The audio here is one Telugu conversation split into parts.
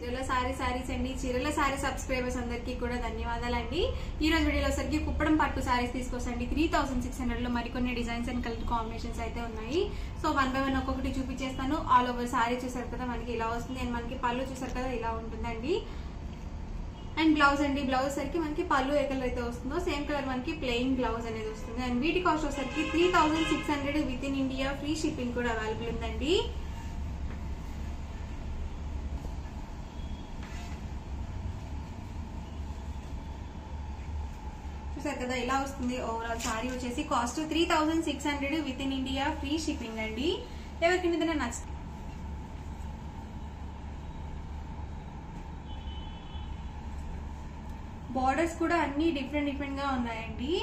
చీరల సారీస్ అండి. చీరల సారీ సబ్స్క్రైబర్స్ అందరికీ కూడా ధన్యవాదాలండి. ఈ రోజు వీడియోలో సరికి కుప్పడం పట్టు సారీస్ తీసుకొస్తండి. 3600 లో మరికొన్ని డిజైన్స్ అండ్ కలర్ కాంబినేషన్స్ అయితే ఉన్నాయి. సో 1 by 1 ఒక్కొక్కటి చూపించేస్తాను. ఆల్ ఓవర్ సారీ చూసారు కదా మనకి ఇలా వస్తుంది అండ్ మనకి పళ్ళు చూసారు కదా ఇలా ఉంటుందండి. అండ్ బ్లౌజ్ అండి, బ్లౌజ్ సరికి మనకి పళ్ళు ఏ కలర్ అయితే వస్తుందో సేమ్ కలర్ మనకి ప్లెయిన్ బ్లౌజ్ అనేది వస్తుంది. అండ్ వీటి కాస్ట్ వచ్చేసరికి 3600 with in India, free shipping కూడా అవైలబుల్ ఉందండి. చూసారు కదా ఇలా వస్తుంది. ఓవరాల్ సారీ వచ్చేసి cost 3600 with in India, free shipping అండి. ఎవరికి ఏదైనా నచ్చుతుంది బార్డర్స్ కూడా అన్ని డిఫరెంట్ గా ఉన్నాయండి.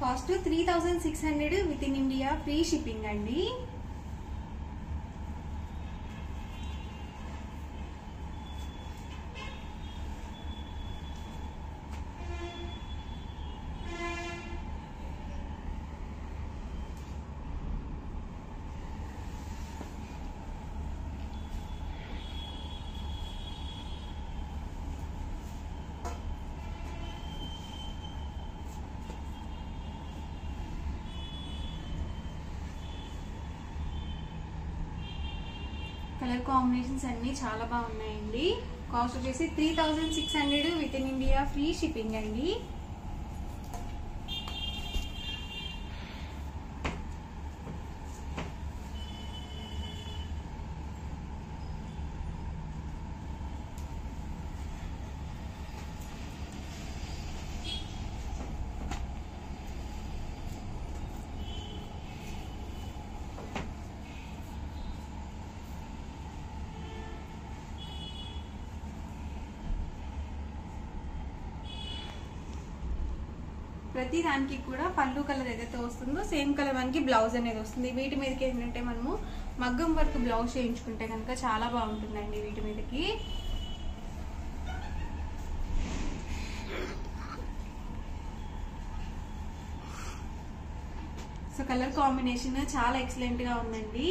Cost 3600 with in India, free shipping అండి. కలర్ కాంబినేషన్స్ అన్ని చాలా బాగున్నాయండి. కాస్ట్ వచ్చేసి 3600 with in India, free shipping అండి. ప్రతి దానికి కూడా పళ్ళు కలర్ ఏదైతే వస్తుందో సేమ్ కలర్ మనకి బ్లౌజ్ అనేది వస్తుంది. వీటి మీదకి ఏంటంటే మనము మగ్గం వర్క్ బ్లౌజ్ చేయించుకుంటే కనుక చాలా బాగుంటుందండి వీటి మీదకి. సో కలర్ కాంబినేషన్ చాలా ఎక్సలెంట్ గా ఉందండి.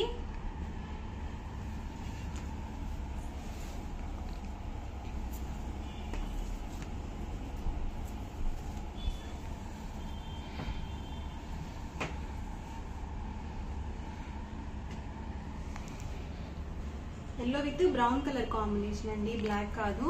Yellow with brown colour combination అండి, బ్లాక్ కాదు.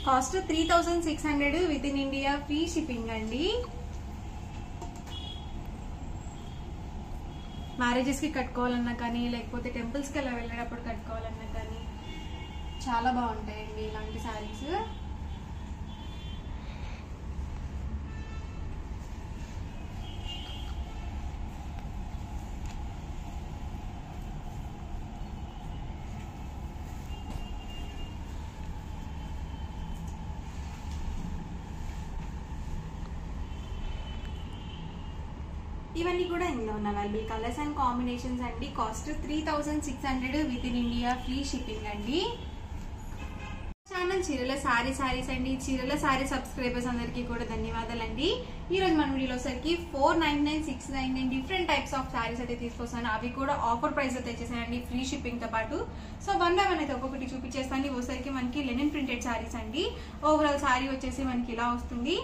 Cost 3600 with in India, free shipping అండి. మ్యారేజెస్ కి కట్టుకోవాలన్నా కానీ లేకపోతే టెంపుల్స్ కి అలా వెళ్ళేటప్పుడు కట్టుకోవాలన్నా కానీ చాలా బాగుంటాయండి ఇలాంటి శారీస్. ఇవన్నీ కూడా ఇందులో ఉన్న అవైలబుల్ కలర్స్ అండ్ కాంబినేషన్స్ అండి. Cost 3600 with in India, free shipping అండి. ఛానల్ చీరల సారీస్ అండి. చీరల సారీ సబ్స్క్రైబర్స్ అందరికీ కూడా ధన్యవాదాలండి. ఈ రోజు మన వీడియోలో సరికి 499, 699 డిఫరెంట్ టైప్స్ ఆఫ్ సారీస్ అయితే తీసుకొస్తాను. అవి కూడా ఆఫర్ ప్రైస్ అయితే తెచ్చేసానండి, ఫ్రీ షిప్పింగ్ తో పాటు. సో 1 by 1 అయితే ఒక్కొక్కటి చూపించేస్తాను. ఓసరికి మనకి లెనిన్ ప్రింటెడ్ సారీస్ అండి. ఓవరాల్ సారీ వచ్చేసి మనకి ఇలా వస్తుంది.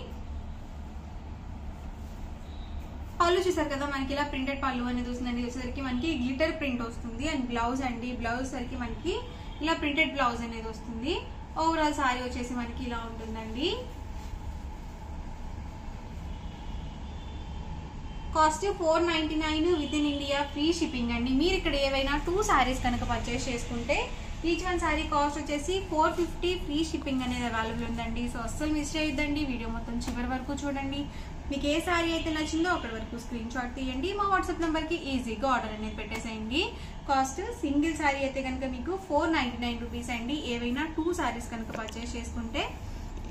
పళ్ళు చూసారు కదా మనకి ఇలా ప్రింటెడ్ పళ్ళు అనేది వస్తుందండి. వచ్చేసరికి మనకి గ్లిటర్ ప్రింట్ వస్తుంది. అండ్ బ్లౌజ్ అండి, బ్లౌజ్ సరికి మనకి ఇలా ప్రింటెడ్ బ్లౌజ్ అనేది వస్తుంది. ఓవరాల్ సారీ వచ్చేసి మనకి ఇలా ఉంటుందండి. Cost 499 with in India free shipping అండి. మీరు ఇక్కడ ఏవైనా 2 సారీస్ కనుక పర్చేస్ చేసుకుంటే ఈచ్ వన్ సారీ కాస్ట్ వచ్చేసి 450 ఫ్రీ షిప్పింగ్ అనేది అవైలబుల్ ఉందండి. సో అస్సలు మిస్ చేయొద్దండి, వీడియో మొత్తం చివరి వరకు చూడండి. మీకు ఏ సారీ అయితే నచ్చిందో అక్కడి వరకు స్క్రీన్ షాట్ తీయండి, మా వాట్సాప్ నెంబర్కి ఈజీగా ఆర్డర్ అనేది పెట్టేసేయండి. కాస్ట్ సింగిల్ సారీ అయితే కనుక మీకు 499 రూపీస్ అండి. ఏవైనా 2 సారీస్ కనుక పర్చేస్ చేసుకుంటే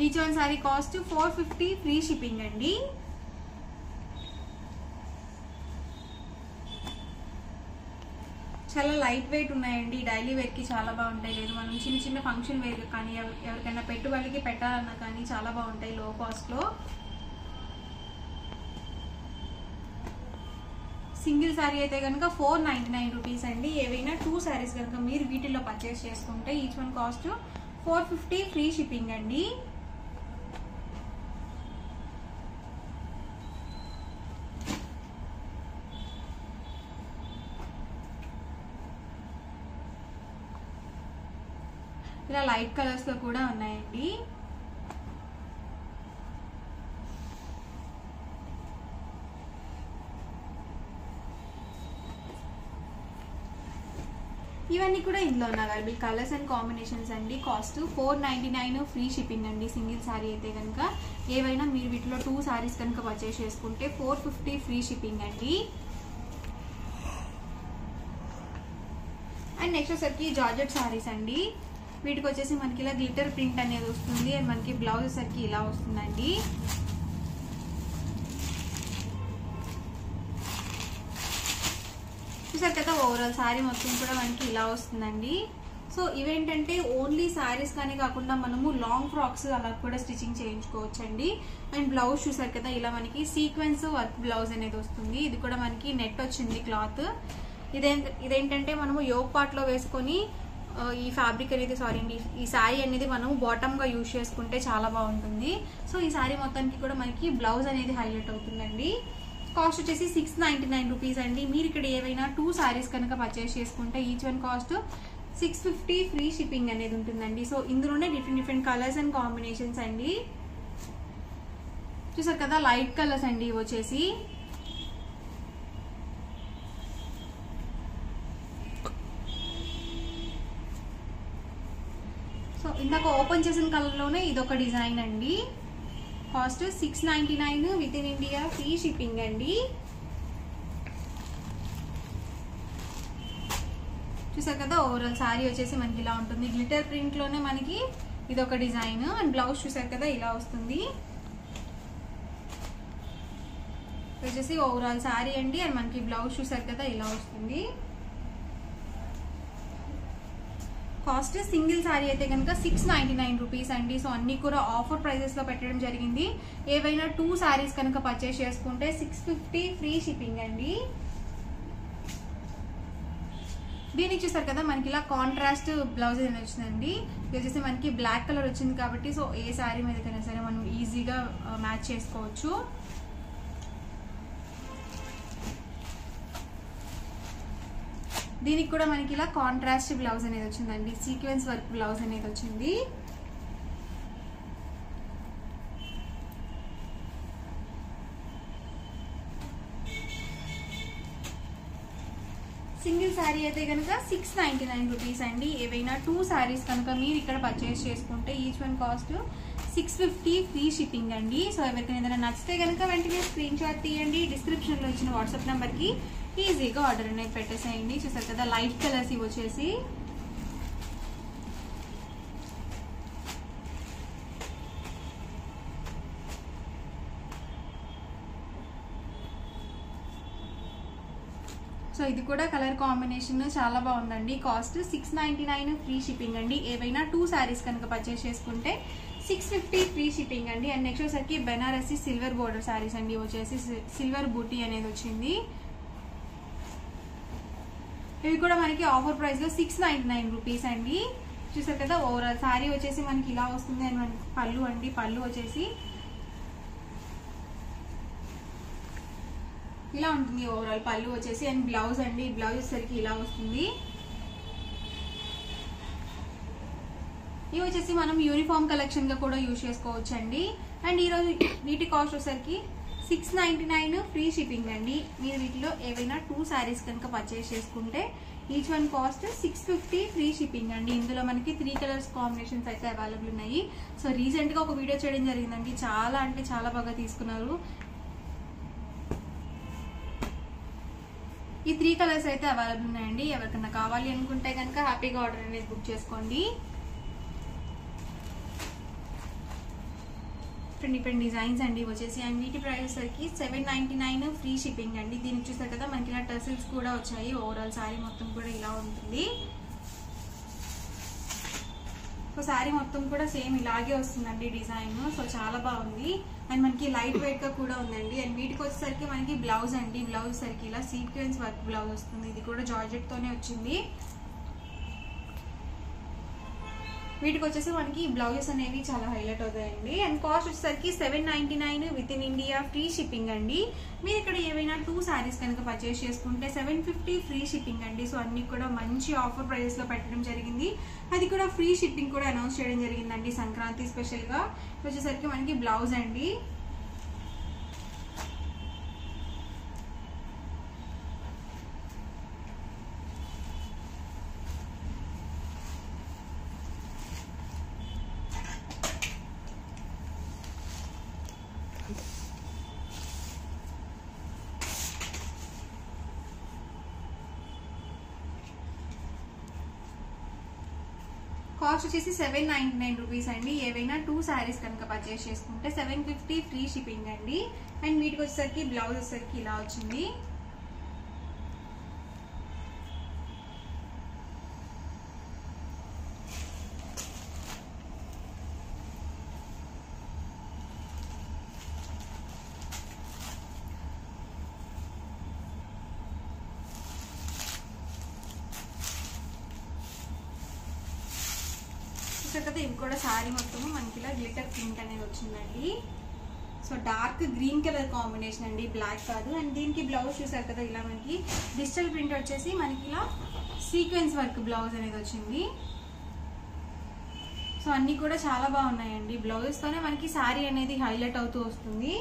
each one sorry cost 450 free shipping అండి. చాలా లైట్ వెయిట్ ఉన్నాయండి, డైలీ వేర్కి చాలా బాగుంటాయి. లేదు మనం చిన్న చిన్న ఫంక్షన్ వేర్ కానీ ఎవరికైనా పెట్టుబడికి పెట్టాలన్నా కానీ చాలా బాగుంటాయి లో కాస్ట్లో. సింగిల్ సారీ అయితే కనుక 499 రూపీస్ అండి. ఏవైనా 2 సారీస్ కనుక మీరు వీటిల్లో పర్చేస్ చేసుకుంటే each one cost 450 free shipping అండి. ఇలా లైట్ కలర్స్ లో కూడా ఉన్నాయండి. ఇవన్నీ కూడా ఇందులో ఉన్న అవైలబుల్ కలర్స్ అండ్ కాంబినేషన్స్ అండి. కాస్ట్ 499 ఫ్రీ షిప్పింగ్ అండి. సింగిల్ సారీ అయితే కనుక ఏవైనా మీరు వీటిలో 2 సారీస్ కనుక పర్చేస్ చేసుకుంటే 450 ఫ్రీ షిప్పింగ్ అండి. అండ్ నెక్స్ట్ వచ్చేసరికి జార్జెట్ సారీస్ అండి. వీటికి వచ్చేసి మనకి ఇలా గ్లిటర్ ప్రింట్ అనేది వస్తుంది అండ్ మనకి బ్లౌజ్ వచ్చేసరికి ఇలా వస్తుందండి. చూసారు కదా, ఓవరాల్ సారీ మొత్తం కూడా మనకి ఇలా వస్తుందండి. సో ఇవేంటంటే ఓన్లీ సారీస్ కానీ కాకుండా మనము లాంగ్ ఫ్రాక్స్ అలా కూడా స్టిచ్చింగ్ చేయించుకోవచ్చు అండి. అండ్ బ్లౌజ్ చూసారు కదా, ఇలా మనకి సీక్వెన్స్ వర్క్ బ్లౌజ్ అనేది వస్తుంది. ఇది కూడా మనకి నెట్ వచ్చింది క్లాత్. ఇదేంటంటే మనము యోగ్ పార్ట్ లో వేసుకొని ఈ ఫ్యాబ్రిక్ అనేది ఈ శారీ అనేది మనం బాటమ్ గా యూజ్ చేసుకుంటే చాలా బాగుంటుంది. సో ఈ శారీ మొత్తానికి కూడా మనకి బ్లౌజ్ అనేది హైలైట్ అవుతుందండి. కాస్ట్ వచ్చేసి 699 రూపీస్ అండి. మీరు ఇక్కడ ఏవైనా 2 సారీస్ కనుక పర్చేస్ చేసుకుంటే each one cost 650 free shipping అనేది ఉంటుందండి. సో ఇందులోనే డిఫరెంట్ కలర్స్ అండ్ కాంబినేషన్స్ అండి. చూసారు కదా, లైట్ కలర్స్ అండి ఇవి వచ్చేసి. సో ఇందాక ఓపెన్ చేసిన కలర్ లోనే ఇదొక డిజైన్ అండి. Cost 699 with in India free shipping అండి. చూసారు కదా, ఓవరాల్ సారీ వచ్చేసి మనకి ఇలా ఉంటుంది. గ్లిటర్ ప్రింట్ లోనే మనకి ఇదొక డిజైన్ అండ్ బ్లౌజ్ చూసారు కదా ఇలా వస్తుంది. వచ్చేసి ఓవరాల్ సారీ అండి అండ్ మనకి బ్లౌజ్ చూసారు కదా ఇలా వస్తుంది. కాస్ట్ సింగిల్ సారీ అయితే కనుక 699 రూపీస్ అండి. సో అన్ని కూడా ఆఫర్ ప్రైజెస్ లో పెట్టడం జరిగింది. ఏవైనా 2 సారీస్ కనుక పర్చేస్ చేసుకుంటే 650 ఫ్రీ షిప్పింగ్ అండి. దీనికి చూసారు కదా మనకి ఇలా కాంట్రాస్ట్ బ్లౌజ్ అనేది వచ్చిందండి. ఇది వచ్చేసి మనకి బ్లాక్ కలర్ వచ్చింది కాబట్టి సో ఏ సారీ మీదకైనా సరే మనం ఈజీగా మ్యాచ్ చేసుకోవచ్చు. దీనికి కూడా మనకి ఇలా కాంట్రాస్ట్ బ్లౌజ్ అనేది వచ్చిందండి. సీక్వెన్స్ వర్క్ బ్లౌజ్ అనేది వచ్చింది. సింగిల్ సారీ అయితే కనుక 699 రూపీస్ అండి. ఏవైనా 2 సారీస్ కనుక మీరు ఇక్కడ పర్చేస్ చేసుకుంటే each one cost 650 free shipping అండి. సో ఎవరికైనా ఏదైనా నచ్చితే కనుక వెంటనే స్క్రీన్ షాట్ తీయండి. డిస్క్రిప్షన్ లో ఇచ్చిన వాట్సాప్ నెంబర్ కి ఈజీగా ఆర్డర్ అనేది పెట్టేసేయండి. చూసారు కదా, లైట్ కలర్స్ ఇవి వచ్చేసి. సో ఇది కూడా కలర్ కాంబినేషన్ చాలా బాగుందండి. కాస్ట్ 699 ఫ్రీ షిప్పింగ్ అండి. ఏవైనా 2 సారీస్ కనుక పర్చేస్ చేసుకుంటే 650 ఫ్రీ షిప్పింగ్ అండి. అండ్ నెక్స్ట్ వచ్చేసరికి బెనారసి సిల్వర్ బోర్డర్ సారీస్ అండి. వచ్చేసి సిల్వర్ బూటీ అనేది వచ్చింది. ఇవి కూడా మనకి ఆఫర్ ప్రైస్ లో 699 రూపీస్ అండి. చూసారు కదా, ఓవరాల్ సారీ వచ్చేసి మనకి ఇలా వస్తుంది. అండ్ మనకి పళ్ళు అండి, పళ్ళు వచ్చేసి ఇలా ఉంటుంది. ఓవరాల్ పళ్ళు వచ్చేసి అండ్ బ్లౌజ్ అండి, బ్లౌజ్ వచ్చేసరికి ఇలా వస్తుంది. ఇవి వచ్చేసి మనం యూనిఫామ్ కలెక్షన్ గా కూడా యూజ్ చేసుకోవచ్చు అండి. అండ్ ఈరోజు వీటి కాస్ట్ వచ్చేసరికి 699 ఫ్రీ షిప్పింగ్ అండి. మీరు వీటిలో ఏవైనా 2 శారీస్ కనుక పర్చేస్ చేసుకుంటే each one cost 650 free shipping అండి. ఇందులో మనకి 3 కలర్స్ కాంబినేషన్స్ అయితే అవైలబుల్ ఉన్నాయి. సో రీసెంట్ గా ఒక వీడియో చేయడం జరిగిందండి, చాలా అంటే చాలా బాగా తీసుకున్నారు. ఈ 3 కలర్స్ అయితే అవైలబుల్ ఉన్నాయండి. ఎవరికన్నా కావాలి అనుకుంటే కనుక హ్యాపీగా ఆర్డర్ అనేది బుక్ చేసుకోండి. డిఫరెంట్ డిజైన్స్ అండి వచ్చేసి, అండ్ వీటి ప్రైస్ సరికి 799 ఫ్రీ షిప్పింగ్ అండి. దీనికి చూస్తారు కదా మనకి ఇలా టర్సిల్స్ కూడా వచ్చాయి. ఓవరాల్ శారీ మొత్తం కూడా ఇలా ఉంటుంది. సో శారీ మొత్తం కూడా సేమ్ ఇలాగే వస్తుందండి డిజైన్. సో చాలా బాగుంది అండ్ మనకి లైట్ వెయిట్ గా కూడా ఉందండి. అండ్ వీటికి వచ్చేసరికి మనకి బ్లౌజ్ అండి, బ్లౌజ్ సరికి ఇలా సీక్వెన్స్ వర్క్ బ్లౌజ్ వస్తుంది. ఇది కూడా జార్జెట్ తోనే వచ్చింది. వీటికి వచ్చేసి మనకి బ్లౌజెస్ అనేవి చాలా హైలైట్ అవుతాయండి. అండ్ కాస్ట్ వచ్చేసరికి 799 with in India free shipping అండి. మీరు ఇక్కడ ఏవైనా 2 శారీస్ కనుక పర్చేస్ చేసుకుంటే 750 ఫ్రీ షిప్పింగ్ అండి. సో అన్ని కూడా మంచి ఆఫర్ ప్రైజెస్ లో పెట్టడం జరిగింది. అది కూడా ఫ్రీ షిప్పింగ్ కూడా అనౌన్స్ చేయడం జరిగిందండి సంక్రాంతి స్పెషల్ గా. వచ్చేసరికి మనకి బ్లౌజ్ అండి, కాస్ట్ వచ్చేసి 799 రూపీస్ అండి. ఏవైనా 2 శారీస్ కనుక పర్చేస్ చేసుకుంటే 750 ఫ్రీ షిప్పింగ్ అండి. అండ్ వీటికి వచ్చేసరికి బ్లౌజ్ వచ్చేసరికి ఇలా వచ్చింది. కదా ఇవి కూడా శారీ మొత్తము మనకి ఇలా గ్లిటర్ ప్రింట్ అనేది వచ్చిందండి. So dark green colour combination అండి, బ్లాక్ కాదు. అండ్ దీనికి బ్లౌజ్ చూసారు కదా ఇలా మనకి డిజిటల్ ప్రింట్ వచ్చేసి మనకి ఇలా సీక్వెన్స్ వర్క్ బ్లౌజ్ అనేది వచ్చింది. సో అన్ని కూడా చాలా బాగున్నాయండి. బ్లౌజెస్ తోనే మనకి శారీ అనేది హైలైట్ అవుతూ వస్తుంది.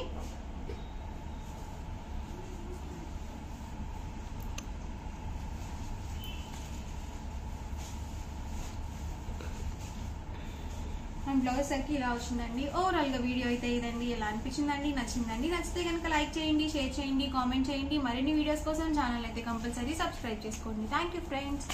అండ్ బ్లౌజ్ సరికి ఇలా వచ్చిందండి. ఓవరాల్ గా వీడియో అయితే ఇదండి. ఎలా అనిపించిందండి? నచ్చిందండి? నచ్చితే కనుక లైక్ చేయండి, షేర్ చేయండి, కామెంట్ చేయండి. మరిన్ని వీడియోస్ కోసం ఛానల్ అయితే కంపల్సరీ సబ్స్క్రైబ్ చేసుకోండి. Thank you friends.